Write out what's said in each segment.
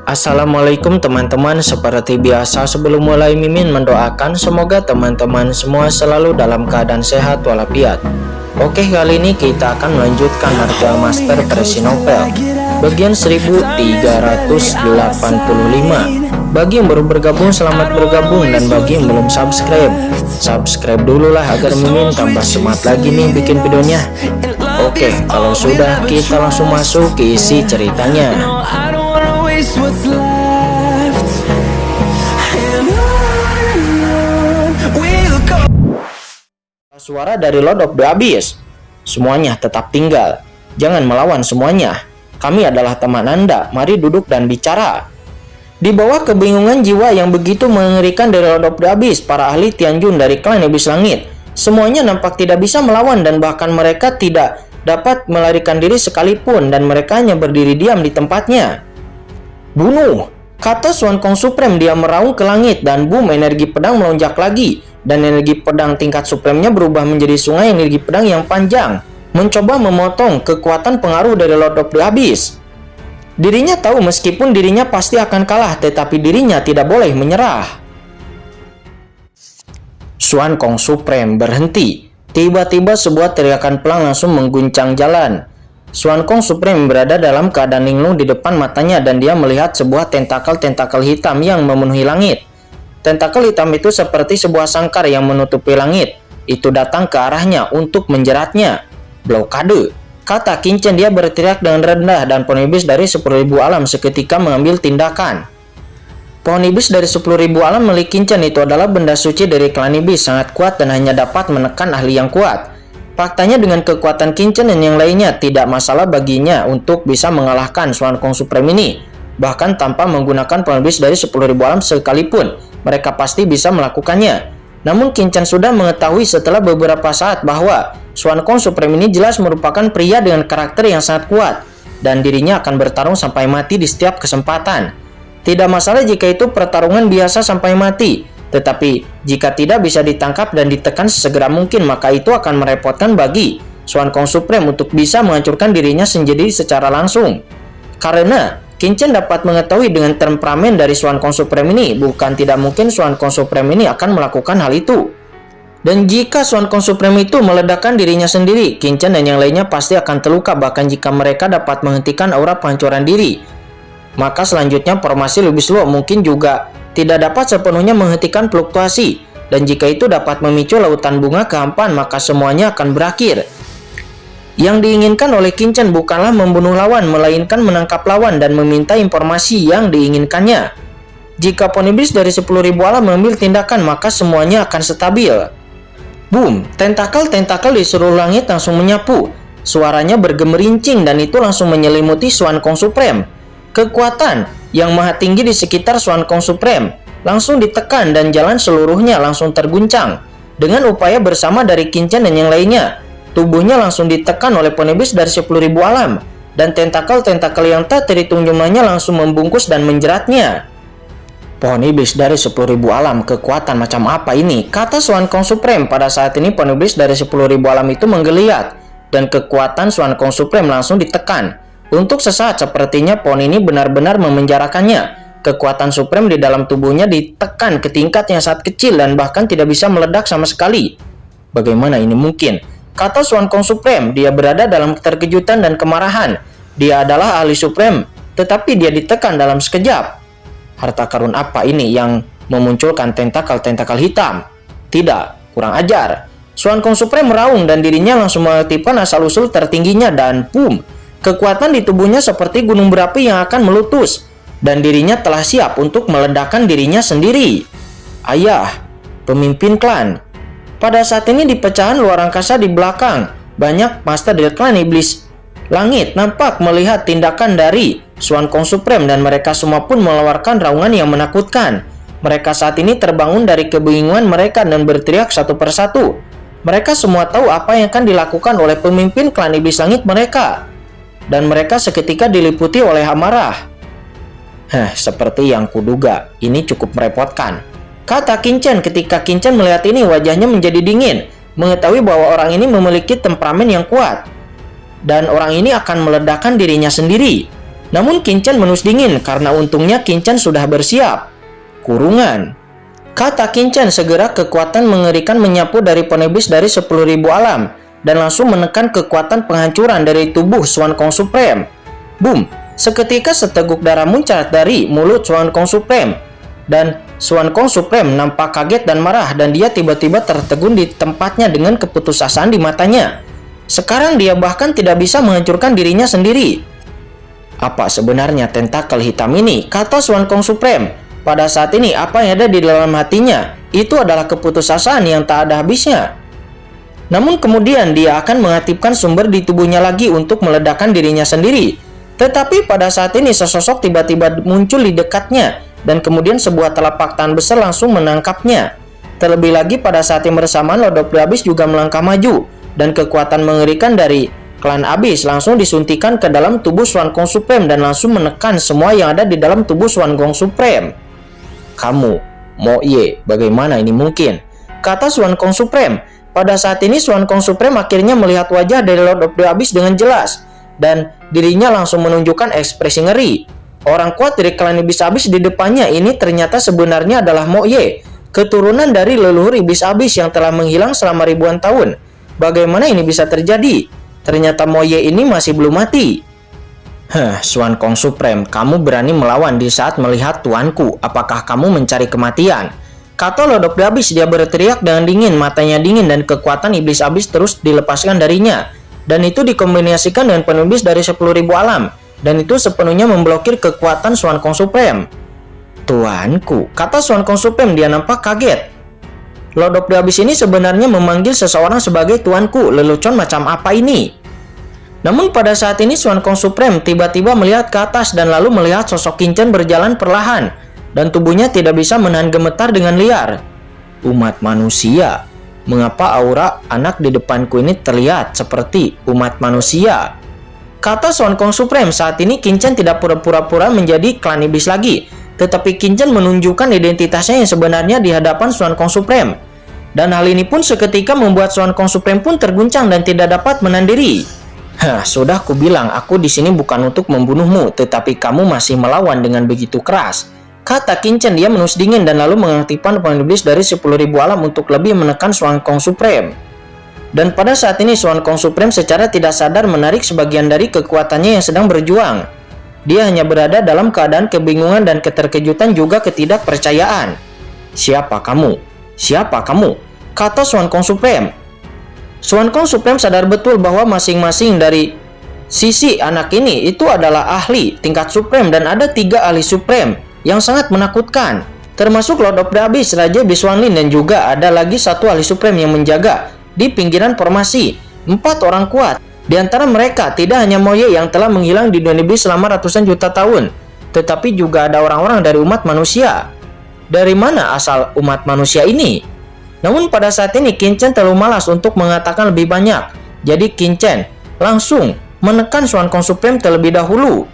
Assalamualaikum teman-teman, seperti biasa sebelum mulai Mimin mendoakan semoga teman-teman semua selalu dalam keadaan sehat walafiat. Oke, kali ini kita akan melanjutkan Martial Master versi novel bagian 1385. Bagi yang baru bergabung, selamat bergabung, dan bagi yang belum subscribe dulu lah agar Mimin tambah semangat lagi nih bikin videonya. Oke, kalau sudah, kita langsung masuk ke isi ceritanya. What's left and on we'll go. Suara dari Lord of the Abyss. Semuanya tetap tinggal. Jangan melawan semuanya. Kami adalah teman Anda. Mari duduk dan bicara. Di bawah kebingungan jiwa yang begitu mengerikan dari Lord of the Abyss, para ahli Tianjun dari klan Iblis Langit semuanya nampak tidak bisa melawan, dan bahkan mereka tidak dapat melarikan diri sekalipun, dan mereka hanya berdiri diam di tempatnya. Bunuh, kata Xuan Kong Supreme. Dia meraung ke langit dan boom, energi pedang melonjak lagi, dan energi pedang tingkat supremnya berubah menjadi sungai energi pedang yang panjang, mencoba memotong kekuatan pengaruh dari Lord of the Abyss. Dirinya tahu meskipun dirinya pasti akan kalah, tetapi dirinya tidak boleh menyerah. Xuan Kong Supreme berhenti. Tiba-tiba sebuah teriakan pelang langsung mengguncang jalan. Xuan Kong Supreme berada dalam keadaan linglung di depan matanya, dan dia melihat sebuah tentakel hitam yang memenuhi langit. Tentakel hitam itu seperti sebuah sangkar yang menutupi langit. Itu datang ke arahnya untuk menjeratnya. Blokade, kata Qin-Chen. Dia berteriak dengan rendah, dan pohon iblis dari 10.000 alam seketika mengambil tindakan. Pohon iblis dari 10.000 alam milik Qin-Chen itu adalah benda suci dari klan iblis, sangat kuat dan hanya dapat menekan ahli yang kuat. Faktanya dengan kekuatan Qin-Chen dan yang lainnya, tidak masalah baginya untuk bisa mengalahkan Xuan Kong Supreme ini. Bahkan tanpa menggunakan pohon iblis dari 10.000 alam sekalipun, mereka pasti bisa melakukannya. Namun Qin-Chen sudah mengetahui setelah beberapa saat bahwa Xuan Kong Supreme ini jelas merupakan pria dengan karakter yang sangat kuat, dan dirinya akan bertarung sampai mati di setiap kesempatan. Tidak masalah jika itu pertarungan biasa sampai mati, tetapi jika tidak bisa ditangkap dan ditekan sesegera mungkin, maka itu akan merepotkan bagi Xuan Kong Supreme untuk bisa menghancurkan dirinya sendiri secara langsung. Karena Qin-Chen dapat mengetahui dengan temperamen dari Xuan Kong Supreme ini, bukan tidak mungkin Xuan Kong Supreme ini akan melakukan hal itu. Dan jika Xuan Kong Supreme itu meledakkan dirinya sendiri, Qin-Chen dan yang lainnya pasti akan terluka. Bahkan jika mereka dapat menghentikan aura penghancuran diri, maka selanjutnya formasi lebih slow mungkin juga tidak dapat sepenuhnya menghentikan fluktuasi, dan jika itu dapat memicu lautan bunga kehampaan, maka semuanya akan berakhir. Yang diinginkan oleh Qin-Chen bukanlah membunuh lawan, melainkan menangkap lawan dan meminta informasi yang diinginkannya. Jika pohon iblis dari 10.000 alam mengambil tindakan, maka semuanya akan stabil. Boom, tentakel di seluruh langit langsung menyapu. Suaranya bergemerincing, dan itu langsung menyelimuti Xuan Kong Supreme. Kekuatan yang maha tinggi di sekitar Xuan Kong Supreme langsung ditekan, dan jalan seluruhnya langsung terguncang. Dengan upaya bersama dari Qin-Chen dan yang lainnya, tubuhnya langsung ditekan oleh pohon iblis dari 10.000 alam, dan tentakel yang tak terhitung jumlahnya langsung membungkus dan menjeratnya. Pohon iblis dari 10.000 alam, kekuatan macam apa ini? Kata Xuan Kong Supreme. Pada saat ini pohon iblis dari 10.000 alam itu menggeliat, dan kekuatan Xuan Kong Supreme langsung ditekan. Untuk sesaat sepertinya pohon ini benar-benar memenjarakannya. Kekuatan supreme di dalam tubuhnya ditekan ke tingkat yang sangat kecil, dan bahkan tidak bisa meledak sama sekali. Bagaimana ini mungkin? Kata Xuan Kong Supreme. Dia berada dalam keterkejutan dan kemarahan. Dia adalah ahli supreme, tetapi dia ditekan dalam sekejap. Harta karun apa ini yang memunculkan tentakel hitam? Tidak, kurang ajar. Xuan Kong Supreme meraung, dan dirinya langsung mengaktifkan asal-usul tertingginya, dan boom, kekuatan di tubuhnya seperti gunung berapi yang akan meletus, dan dirinya telah siap untuk meledakkan dirinya sendiri. Ayah, pemimpin klan. Pada saat ini di pecahan luar angkasa di belakang, banyak master dari klan Iblis Langit nampak melihat tindakan dari Xuan Kong Supreme, dan mereka semua pun mengeluarkan raungan yang menakutkan. Mereka saat ini terbangun dari kebingungan mereka dan berteriak satu persatu. Mereka semua tahu apa yang akan dilakukan oleh pemimpin klan Iblis Langit mereka, dan mereka seketika diliputi oleh amarah. Seperti yang kuduga, ini cukup merepotkan, kata Qin-Chen. Ketika Qin-Chen melihat ini, wajahnya menjadi dingin, mengetahui bahwa orang ini memiliki temperamen yang kuat, dan orang ini akan meledakkan dirinya sendiri. Namun Qin-Chen menus dingin karena untungnya Qin-Chen sudah bersiap. Kurungan. Kata Qin-Chen, segera kekuatan mengerikan menyapu dari penebis dari 10.000 alam dan langsung menekan kekuatan penghancuran dari tubuh Xuan Kong Supreme. Boom! Seketika seteguk darah muncrat dari mulut Xuan Kong Supreme. Dan Xuan Kong Supreme nampak kaget dan marah dan dia tiba-tiba tertegun di tempatnya dengan keputusasaan di matanya. Sekarang dia bahkan tidak bisa menghancurkan dirinya sendiri. Apa sebenarnya tentakel hitam ini? Kata Xuan Kong Supreme. Pada saat ini apa yang ada di dalam hatinya itu adalah keputusasaan yang tak ada habisnya. Namun kemudian dia akan mengaktifkan sumber di tubuhnya lagi untuk meledakkan dirinya sendiri. Tetapi pada saat ini sesosok tiba-tiba muncul di dekatnya dan kemudian sebuah telapak tangan besar langsung menangkapnya. Terlebih lagi pada saat yang bersamaan Lord of the Abyss juga melangkah maju dan kekuatan mengerikan dari klan Abyss langsung disuntikan ke dalam tubuh Xuan Kong Supreme dan langsung menekan semua yang ada di dalam tubuh Xuan Kong Supreme. Kamu, Mo Ye, bagaimana ini mungkin? Kata Xuan Kong Supreme. Pada saat ini Xuan Kong Supreme akhirnya melihat wajah dari Lord of the Abyss dengan jelas dan dirinya langsung menunjukkan ekspresi ngeri. Orang kuat dari klan Iblis Abyss di depannya ini ternyata sebenarnya adalah Mo Ye, keturunan dari leluhur Iblis Abyss yang telah menghilang selama ribuan tahun. Bagaimana ini bisa terjadi? Ternyata Mo Ye ini masih belum mati. Xuan Kong Supreme, kamu berani melawan di saat melihat tuanku. Apakah kamu mencari kematian? Kata Lord of the Abyss, dia berteriak dengan dingin, matanya dingin dan kekuatan Iblis Abyss terus dilepaskan darinya. Dan itu dikombinasikan dengan penebis dari 10.000 alam. Dan itu sepenuhnya memblokir kekuatan Xuan Kong Supreme. Tuanku, kata Xuan Kong Supreme, dia nampak kaget. Lord of the Abyss ini sebenarnya memanggil seseorang sebagai tuanku. Lelucon macam apa ini? Namun pada saat ini Xuan Kong Supreme tiba-tiba melihat ke atas dan lalu melihat sosok Qin-Chen berjalan perlahan. Dan tubuhnya tidak bisa menahan gemetar dengan liar. Umat manusia. Mengapa aura anak di depanku ini terlihat seperti umat manusia? Kata Xuan Kong Supreme, saat ini Qin-Chen tidak pura-pura menjadi klan iblis lagi. Tetapi Qin-Chen menunjukkan identitasnya yang sebenarnya di hadapan Xuan Kong Supreme. Dan hal ini pun seketika membuat Xuan Kong Supreme pun terguncang dan tidak dapat menahan diri. Sudah kubilang aku di sini bukan untuk membunuhmu, tetapi kamu masih melawan dengan begitu keras. Kata Qin-Chen, dia menus dingin dan lalu mengaktifkan pengen iblis dari 10.000 alam untuk lebih menekan Xuan Kong Supreme. Dan pada saat ini Xuan Kong Supreme secara tidak sadar menarik sebagian dari kekuatannya yang sedang berjuang. Dia hanya berada dalam keadaan kebingungan dan keterkejutan juga ketidakpercayaan. Siapa kamu? Siapa kamu? Kata Xuan Kong Supreme. Xuan Kong Supreme sadar betul bahwa masing-masing dari sisi anak ini itu adalah ahli tingkat Supreme dan ada 3 ahli Supreme yang sangat menakutkan, termasuk Lord of the Abyss, Raja Biswanlin, dan juga ada lagi 1 ahli Supreme yang menjaga di pinggiran formasi. 4 orang kuat. Di antara mereka tidak hanya Mo Ye yang telah menghilang di dunia iblis selama ratusan juta tahun, tetapi juga ada orang-orang dari umat manusia. Dari mana asal umat manusia ini? Namun pada saat ini Qin-Chen terlalu malas untuk mengatakan lebih banyak. Jadi Qin-Chen langsung menekan Xuan Kong Supreme terlebih dahulu.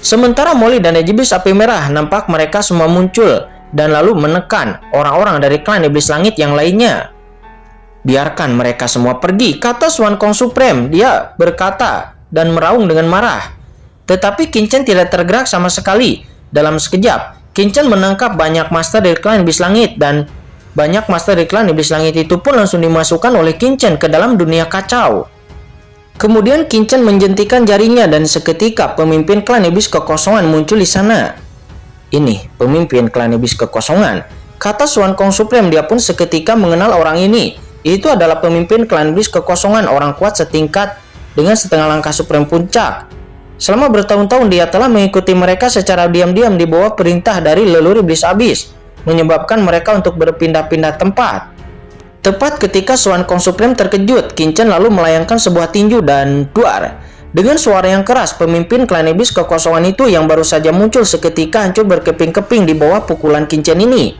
Sementara Molly dan Iblis Api Merah nampak mereka semua muncul dan lalu menekan orang-orang dari klan Iblis Langit yang lainnya. Biarkan mereka semua pergi, kata Xuan Kong Supreme. Dia berkata dan meraung dengan marah. Tetapi Qin-Chen tidak tergerak sama sekali. Dalam sekejap, Qin-Chen menangkap banyak master dari klan Iblis Langit dan banyak master dari klan Iblis Langit itu pun langsung dimasukkan oleh Qin-Chen ke dalam dunia kacau. Kemudian Qin-Chen menjentikan jarinya dan seketika pemimpin klan Iblis Kekosongan muncul di sana. Ini pemimpin klan Iblis Kekosongan, kata Xuan Kong Supreme. Dia pun seketika mengenal orang ini. Itu adalah pemimpin klan Iblis Kekosongan, orang kuat setingkat dengan setengah langkah Supreme Puncak. Selama bertahun-tahun dia telah mengikuti mereka secara diam-diam di bawah perintah dari leluhur Iblis Abyss, menyebabkan mereka untuk berpindah-pindah tempat. Tepat ketika Xuan Kong Supreme terkejut, Qin-Chen lalu melayangkan sebuah tinju dan duar. Dengan suara yang keras, pemimpin klan Iblis Kekosongan itu yang baru saja muncul seketika hancur berkeping-keping di bawah pukulan Qin-Chen ini.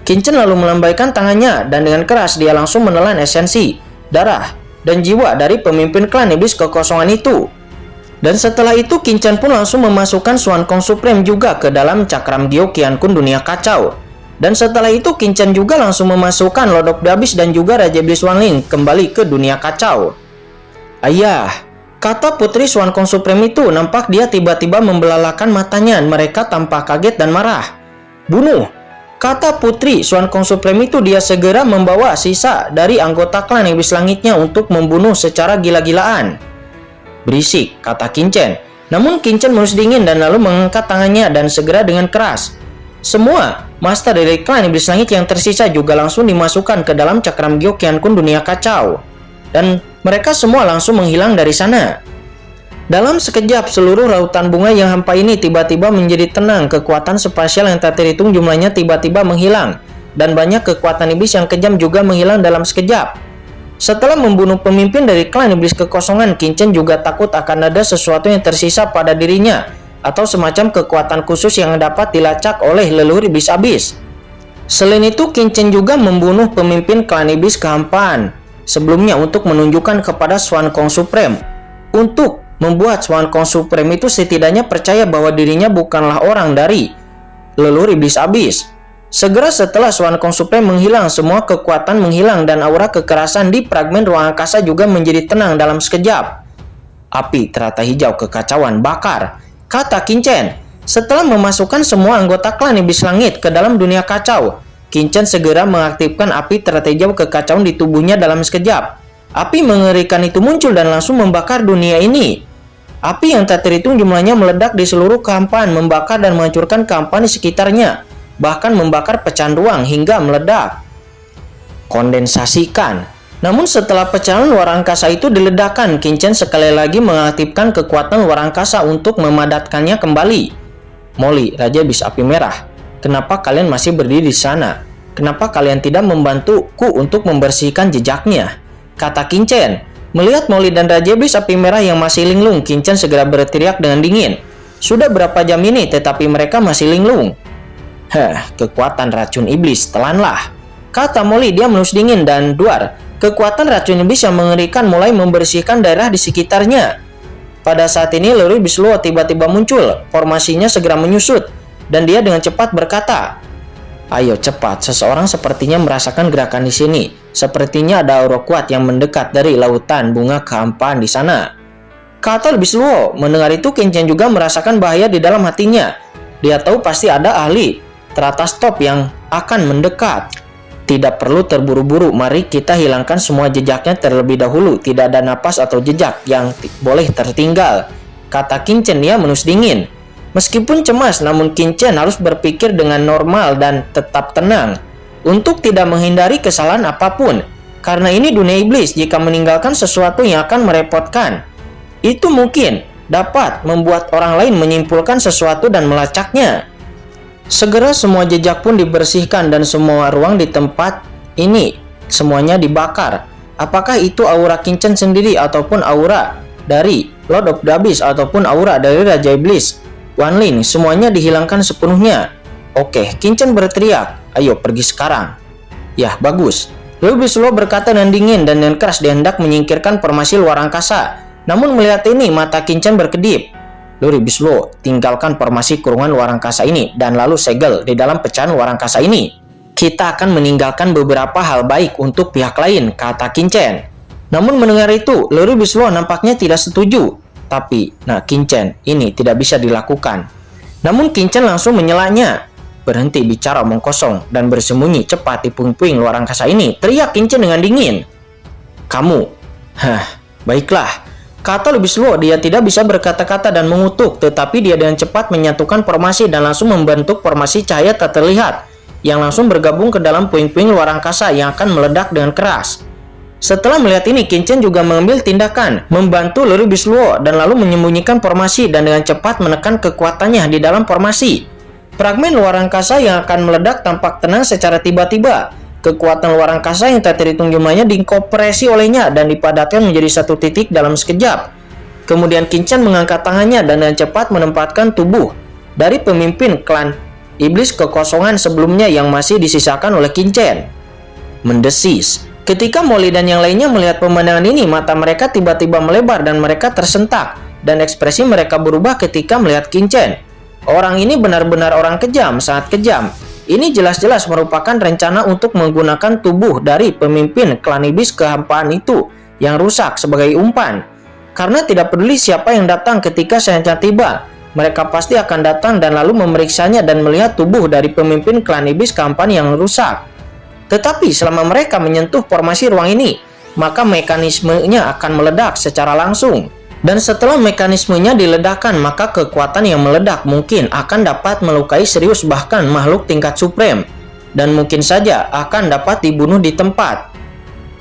Qin-Chen lalu melambaikan tangannya dan dengan keras dia langsung menelan esensi, darah, dan jiwa dari pemimpin klan Iblis Kekosongan itu. Dan setelah itu Qin-Chen pun langsung memasukkan Xuan Kong Supreme juga ke dalam cakram Gyo Qiankun dunia kacau. Dan setelah itu Qin-Chen juga langsung memasukkan Lord of the Abyss dan juga Raja Biswanlin kembali ke dunia kacau. Ayah, Kata putri Swan Kong Supreme itu, nampak dia tiba-tiba membelalakan matanya. Mereka tampak kaget dan marah. Bunuh! Kata putri Swan Kong Supreme itu, dia segera membawa sisa dari anggota klan iblis langitnya untuk membunuh secara gila-gilaan. Berisik, kata Qin Chen. Namun Qin Chen menus dingin dan lalu mengangkat tangannya dan segera dengan keras. Semua master dari klan iblis langit yang tersisa juga langsung dimasukkan ke dalam cakram Gyo Qian Kun dunia kacau. Dan mereka semua langsung menghilang dari sana. Dalam sekejap, seluruh lautan bunga yang hampa ini tiba-tiba menjadi tenang. Kekuatan spasial yang tak terhitung jumlahnya tiba-tiba menghilang. Dan banyak kekuatan iblis yang kejam juga menghilang dalam sekejap. Setelah membunuh pemimpin dari klan iblis kekosongan, Qin Chen juga takut akan ada sesuatu yang tersisa pada dirinya. Atau semacam kekuatan khusus yang dapat dilacak oleh leluhur iblis abis. Selain itu, Qin Chen juga membunuh pemimpin klan iblis kehampaan sebelumnya untuk menunjukkan kepada Swan Kong Supreme. Untuk membuat Swan Kong Supreme itu setidaknya percaya bahwa dirinya bukanlah orang dari leluhur iblis abis. Segera setelah Swan Kong Supreme menghilang, semua kekuatan menghilang dan aura kekerasan di fragmen ruang angkasa juga menjadi tenang dalam sekejap. Api terata hijau kekacauan bakar, kata Qin Chen. Setelah memasukkan semua anggota klan iblis langit ke dalam dunia kacau, Qin Chen segera mengaktifkan api terata hijau kekacauan di tubuhnya dalam sekejap. Api mengerikan itu muncul dan langsung membakar dunia ini. Api yang tak terhitung jumlahnya meledak di seluruh kehampaan, membakar dan menghancurkan kehampaan di sekitarnya. Bahkan membakar pecahan ruang hingga meledak. Kondensasikan. Namun setelah pecahan luar angkasa itu diledakkan, Qin Chen sekali lagi mengaktifkan kekuatan luar angkasa untuk memadatkannya kembali. Molly, Raja Iblis Api Merah, kenapa kalian masih berdiri di sana? Kenapa kalian tidak membantuku untuk membersihkan jejaknya? Kata Qin Chen. Melihat Molly dan Raja Iblis Api Merah yang masih linglung, Qin Chen segera berteriak dengan dingin. Sudah berapa jam ini tetapi mereka masih linglung? Kekuatan racun iblis, telanlah, kata Molly. Dia menus dingin dan duar. Kekuatan racun iblis yang mengerikan mulai membersihkan daerah di sekitarnya. Pada saat ini leluhur iblis Luo tiba-tiba muncul. Formasinya segera menyusut dan dia dengan cepat berkata, ayo cepat, seseorang sepertinya merasakan gerakan di sini. Sepertinya ada aura kuat yang mendekat dari lautan bunga kehampaan di sana, kata iblis Luo. Mendengar itu, Qin Chen juga merasakan bahaya di dalam hatinya. Dia tahu pasti ada ahli teratas top yang akan mendekat. Tidak perlu terburu-buru, mari kita hilangkan semua jejaknya terlebih dahulu. Tidak ada napas atau jejak yang boleh tertinggal, kata Qin Chen. Dia menus dingin. Meskipun cemas, namun Qin Chen harus berpikir dengan normal dan tetap tenang untuk tidak menghindari kesalahan apapun. Karena ini dunia iblis, jika meninggalkan sesuatu yang akan merepotkan, itu mungkin dapat membuat orang lain menyimpulkan sesuatu dan melacaknya. Segera semua jejak pun dibersihkan dan semua ruang di tempat ini semuanya dibakar. Apakah itu aura Qin Chen sendiri ataupun aura dari Lord of the Abyss ataupun aura dari Raja Iblis Wan Lin, semuanya dihilangkan sepenuhnya. Oke, Qin Chen berteriak, ayo pergi sekarang. Yah, bagus. Lalu Iblis Luo berkata dengan dingin dan dengan keras dia hendak menyingkirkan formasi luar angkasa. Namun melihat ini, mata Qin Chen berkedip. Lalu Iblis Luo, tinggalkan formasi kurungan luar angkasa ini dan lalu segel di dalam pecahan luar angkasa ini. Kita akan meninggalkan beberapa hal baik untuk pihak lain, kata Qin Chen. Namun mendengar itu, lalu Iblis Luo nampaknya tidak setuju. Tapi, Qin Chen, ini tidak bisa dilakukan. Namun Qin Chen langsung menyelanya. Berhenti bicara omong kosong dan bersembunyi cepat di puing-puing luar angkasa ini, teriak Qin Chen dengan dingin. Kamu, baiklah. Kata Iblis Luo. Dia tidak bisa berkata-kata dan mengutuk, tetapi dia dengan cepat menyatukan formasi dan langsung membentuk formasi cahaya tak terlihat yang langsung bergabung ke dalam puing-puing luar angkasa yang akan meledak dengan keras. Setelah melihat ini, Qin Chen juga mengambil tindakan, membantu leluhur Iblis Luo dan lalu menyembunyikan formasi dan dengan cepat menekan kekuatannya di dalam formasi. Fragmen luar angkasa yang akan meledak tampak tenang secara tiba-tiba. Kekuatan luar angkasa yang tak terhitung jumlahnya dikompresi olehnya dan dipadatkan menjadi satu titik dalam sekejap. Kemudian Qin Chen mengangkat tangannya dan dengan cepat menempatkan tubuh dari pemimpin klan iblis kekosongan sebelumnya yang masih disisakan oleh Qin Chen. Mendesis. Ketika Molly dan yang lainnya melihat pemandangan ini, mata mereka tiba-tiba melebar dan mereka tersentak dan ekspresi mereka berubah ketika melihat Qin Chen. Orang ini benar-benar orang kejam, sangat kejam. Ini jelas-jelas merupakan rencana untuk menggunakan tubuh dari pemimpin klan iblis kehampaan itu yang rusak sebagai umpan. Karena tidak peduli siapa yang datang ketika saatnya tiba, mereka pasti akan datang dan lalu memeriksanya dan melihat tubuh dari pemimpin klan iblis Kampan yang rusak. Tetapi selama mereka menyentuh formasi ruang ini, maka mekanismenya akan meledak secara langsung. Dan setelah mekanismenya diledakkan, maka kekuatan yang meledak mungkin akan dapat melukai serius bahkan makhluk tingkat supreme. Dan mungkin saja akan dapat dibunuh di tempat.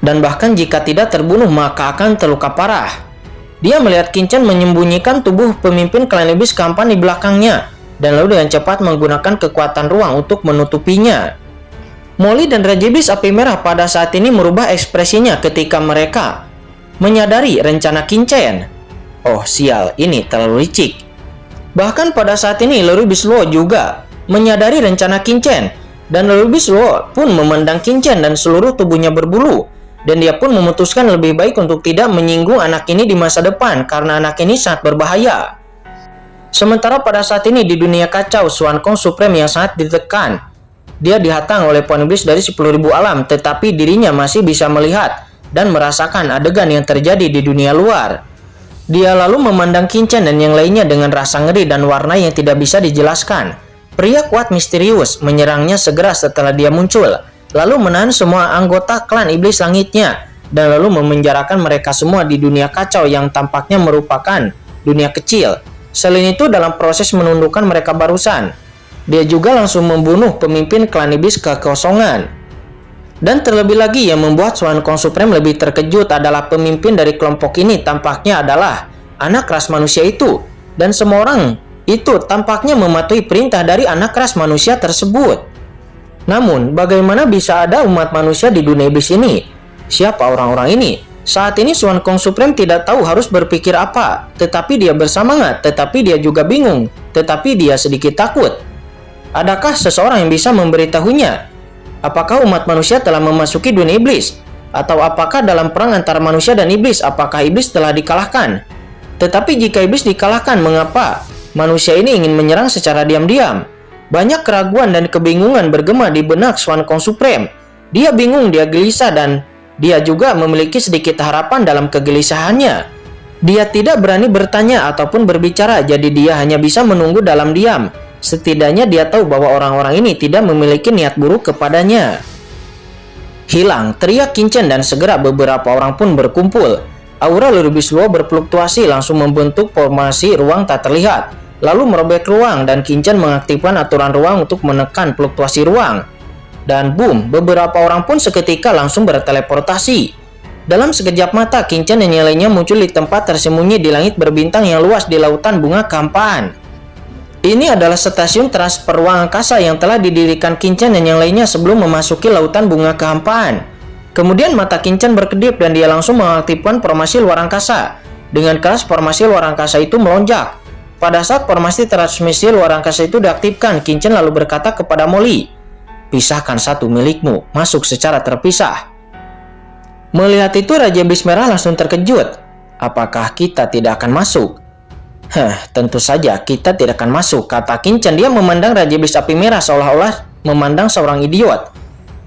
Dan bahkan jika tidak terbunuh, maka akan terluka parah. Dia melihat Qin-Chen menyembunyikan tubuh pemimpin klan iblis Kampan di belakangnya, dan lalu dengan cepat menggunakan kekuatan ruang untuk menutupinya. Molly dan Raja Iblis Api Merah pada saat ini merubah ekspresinya ketika mereka menyadari rencana Qin-Chen. Oh sial, ini terlalu licik. Bahkan pada saat ini Lord Iblis Luo juga menyadari rencana Qin-Chen, dan Lord Iblis Luo pun memandang Qin-Chen dan seluruh tubuhnya berbulu. Dan dia pun memutuskan lebih baik untuk tidak menyinggung anak ini di masa depan karena anak ini sangat berbahaya. Sementara pada saat ini di dunia kacau, Swan Kong Supreme yang sangat ditekan. Dia dihatang oleh pohon iblis dari 10.000 alam, tetapi dirinya masih bisa melihat dan merasakan adegan yang terjadi di dunia luar. Dia lalu memandang Qin-Chen dan yang lainnya dengan rasa ngeri dan warna yang tidak bisa dijelaskan. Pria kuat misterius menyerangnya segera setelah dia muncul, lalu menahan semua anggota klan iblis langitnya, dan lalu memenjarakan mereka semua di dunia kacau yang tampaknya merupakan dunia kecil. Selain itu, dalam proses menundukkan mereka barusan, dia juga langsung membunuh pemimpin klan iblis kekosongan. Dan terlebih lagi, yang membuat Swan Kong Supreme lebih terkejut adalah pemimpin dari kelompok ini tampaknya adalah anak ras manusia itu, dan semua orang itu tampaknya mematuhi perintah dari anak ras manusia tersebut. Namun, bagaimana bisa ada umat manusia di dunia iblis ini? Siapa orang-orang ini? Saat ini Swan Kong Supreme tidak tahu harus berpikir apa, tetapi dia bersemangat, tetapi dia juga bingung, tetapi dia sedikit takut. Adakah seseorang yang bisa memberitahunya? Apakah umat manusia telah memasuki dunia iblis? Atau apakah dalam perang antara manusia dan iblis, apakah iblis telah dikalahkan? Tetapi jika iblis dikalahkan, mengapa manusia ini ingin menyerang secara diam-diam? Banyak keraguan dan kebingungan bergema di benak Swan Kong Supreme. Dia bingung, dia gelisah, dan dia juga memiliki sedikit harapan dalam kegelisahannya. Dia tidak berani bertanya ataupun berbicara, jadi dia hanya bisa menunggu dalam diam. Setidaknya dia tahu bahwa orang-orang ini tidak memiliki niat buruk kepadanya. Hilang, teriak Qin-Chen dan segera beberapa orang pun berkumpul. Aura Lord Iblis Luo berfluktuasi langsung membentuk formasi ruang tak terlihat. Lalu merobek ruang dan Qin-Chen mengaktifkan aturan ruang untuk menekan fluktuasi ruang. Dan boom, beberapa orang pun seketika langsung berteleportasi. Dalam sekejap mata, Qin-Chen dan yang lainnya muncul di tempat tersembunyi di langit berbintang yang luas di lautan bunga Kampaan. Ini adalah stasiun transfer ruang angkasa yang telah didirikan Qin-Chen dan yang lainnya sebelum memasuki lautan bunga Kampaan. Kemudian mata Qin-Chen berkedip dan dia langsung mengaktifkan formasi luar angkasa. Dengan keras formasi luar angkasa itu melonjak. Pada saat formasi transmisi luar angkasa itu diaktifkan, Qin-Chen lalu berkata kepada Molly, "Pisahkan satu milikmu, masuk secara terpisah." Melihat itu, Raja Iblis Merah langsung terkejut. Apakah kita tidak akan masuk? Tentu saja kita tidak akan masuk, kata Qin-Chen. Dia memandang Raja Iblis Api Merah seolah-olah memandang seorang idiot.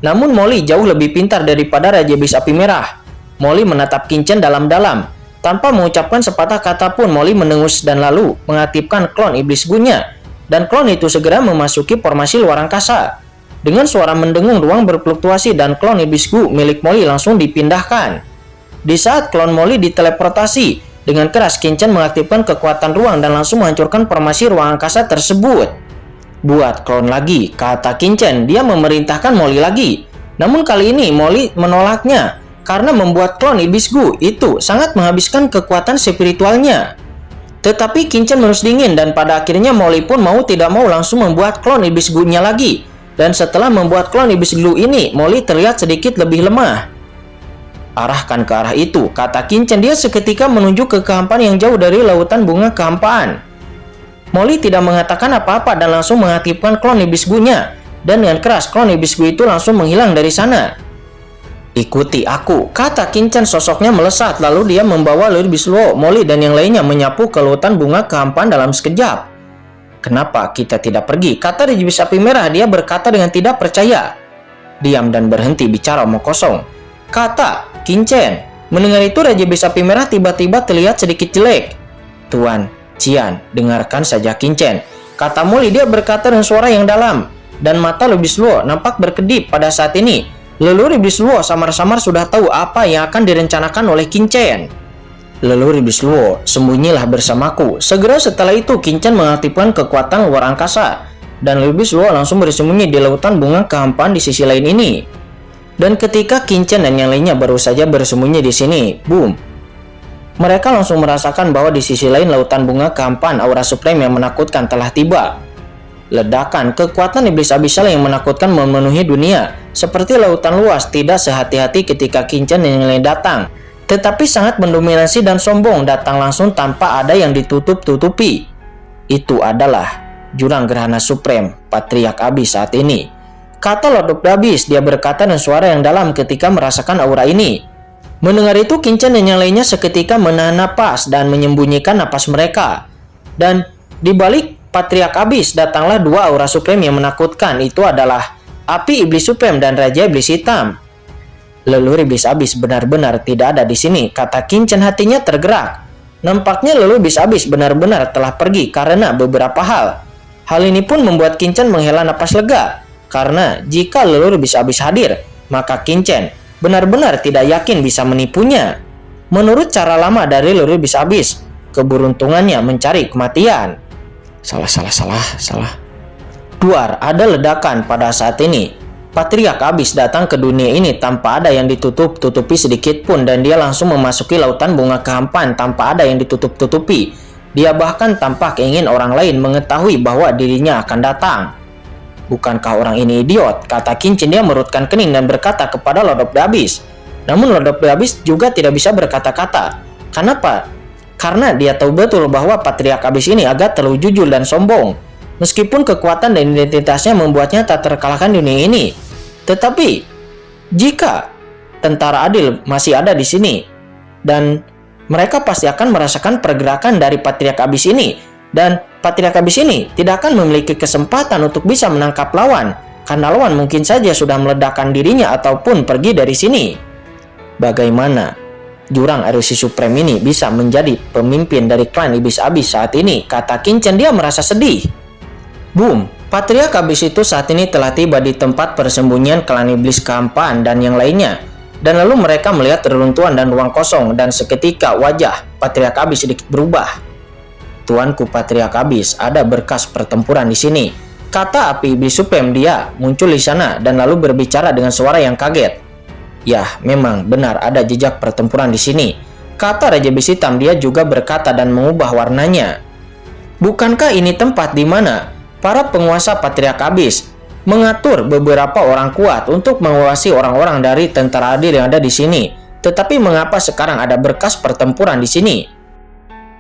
Namun Molly jauh lebih pintar daripada Raja Iblis Api Merah. Molly menatap Qin-Chen dalam-dalam. Tanpa mengucapkan sepatah kata pun, Molly mendengus dan lalu mengaktifkan klon iblis Gu-nya. Dan klon itu segera memasuki formasi luar angkasa. Dengan suara mendengung, ruang berfluktuasi dan klon iblis Gu milik Molly langsung dipindahkan. Di saat klon Molly diteleportasi, dengan keras Qin-Chen mengaktifkan kekuatan ruang dan langsung menghancurkan formasi ruang angkasa tersebut. "Buat klon lagi," kata Qin-Chen. Dia memerintahkan Molly lagi. Namun kali ini Molly menolaknya. Karena membuat klon iblis Gu itu sangat menghabiskan kekuatan spiritualnya. Tetapi Qin-Chen menurut dingin dan pada akhirnya Molly pun mau tidak mau langsung membuat klon iblis Gu-nya lagi. Dan setelah membuat klon iblis Gu ini, Molly terlihat sedikit lebih lemah. "Arahkan ke arah itu," kata Qin-Chen. Dia seketika menuju ke kehampaan yang jauh dari lautan bunga kehampaan. Molly tidak mengatakan apa-apa dan langsung mengaktifkan klon iblis Gu-nya. Dan dengan keras klon iblis Gu itu langsung menghilang dari sana. "Ikuti aku," kata Qin-Chen. Sosoknya melesat, lalu dia membawa Lord Iblis Luo, Molly dan yang lainnya menyapu ke lautan bunga kehampaan dalam sekejap. "Kenapa kita tidak pergi?" kata Raja Iblis Api Merah. Dia berkata dengan tidak percaya. "Diam dan berhenti bicara omong kosong," kata Qin-Chen. Mendengar itu, Raja Iblis Api Merah tiba-tiba terlihat sedikit jelek. "Tuan Qian, dengarkan saja Qin-Chen," kata Mo Li. Dia berkata dengan suara yang dalam, dan mata Iblis Luo nampak berkedip. Pada saat ini, leluhur Iblis Luo samar-samar sudah tahu apa yang akan direncanakan oleh Qin-Chen. "Leluhur Iblis Luo, sembunyilah bersamaku." Segera setelah itu, Qin-Chen mengaktifkan kekuatan luar angkasa, dan leluhur Iblis Luo langsung bersembunyi di lautan bunga kehampaan di sisi lain ini. Dan ketika Qin-Chen dan yang lainnya baru saja bersembunyi di sini, boom, mereka langsung merasakan bahwa di sisi lain lautan bunga kehampaan aura supreme yang menakutkan telah tiba. Ledakan kekuatan iblis abisal yang menakutkan memenuhi dunia. Seperti lautan luas, tidak sehati-hati ketika Qin-Chen dan yang lain datang, tetapi sangat mendominasi dan sombong, datang langsung tanpa ada yang ditutup-tutupi. Itu adalah jurang gerhana supreme Patriark Abis saat ini, kata Lord of the Abyss. Dia berkata dengan suara yang dalam ketika merasakan aura ini. Mendengar itu, Qin-Chen dan yang lainnya seketika menahan napas dan menyembunyikan napas mereka. Dan di balik Patriark Abis datanglah dua aura supreme yang menakutkan. Itu adalah Api Iblis Supreme dan Raja Iblis Hitam. "Leluhur Iblis Abis benar-benar tidak ada di sini," kata Qin-Chen. Hatinya tergerak. Nampaknya leluhur Iblis Abis benar-benar telah pergi karena beberapa hal. Hal ini pun membuat Qin-Chen menghela napas lega, karena jika leluhur Iblis Abis hadir, maka Qin-Chen benar-benar tidak yakin bisa menipunya. Menurut cara lama dari leluhur Iblis Abis, keberuntungannya mencari kematian. Salah. Duar, ada ledakan pada saat ini. Patriark Abis datang ke dunia ini tanpa ada yang ditutup-tutupi sedikit pun, dan dia langsung memasuki lautan bunga kehampaan tanpa ada yang ditutup-tutupi. Dia bahkan tampak ingin orang lain mengetahui bahwa dirinya akan datang. "Bukankah orang ini idiot?" kata Qin-Chen. Dia merutkan kening dan berkata kepada Lord of the Abyss. Namun Lord of the Abyss juga tidak bisa berkata-kata. Kenapa? Karena dia tahu betul bahwa Patriark Abis ini agak terlalu jujur dan sombong. Meskipun kekuatan dan identitasnya membuatnya tak terkalahkan di dunia ini, tetapi jika tentara adil masih ada di sini, dan mereka pasti akan merasakan pergerakan dari Patriark Abis ini, dan Patriark Abis ini tidak akan memiliki kesempatan untuk bisa menangkap lawan, karena lawan mungkin saja sudah meledakkan dirinya ataupun pergi dari sini. Bagaimana jurang erosi supreme ini bisa menjadi pemimpin dari klan Iblis Abis saat ini, kata Qin-Chen. Dia merasa sedih. Boom, Patriark Abis itu saat ini telah tiba di tempat persembunyian klan Iblis kehampaan dan yang lainnya. Dan lalu mereka melihat reruntuhan dan ruang kosong, dan seketika wajah Patriark Abis sedikit berubah. "Tuanku Patriark Abis, ada berkas pertempuran di sini," kata Api Iblis Supreme. Dia muncul di sana dan lalu berbicara dengan suara yang kaget. "Ya, memang benar ada jejak pertempuran di sini," kata Raja Iblis Hitam. Dia juga berkata dan mengubah warnanya. "Bukankah ini tempat di mana para penguasa Patriark Abis mengatur beberapa orang kuat untuk menguasai orang-orang dari tentara adil yang ada di sini? Tetapi mengapa sekarang ada berkas pertempuran di sini?"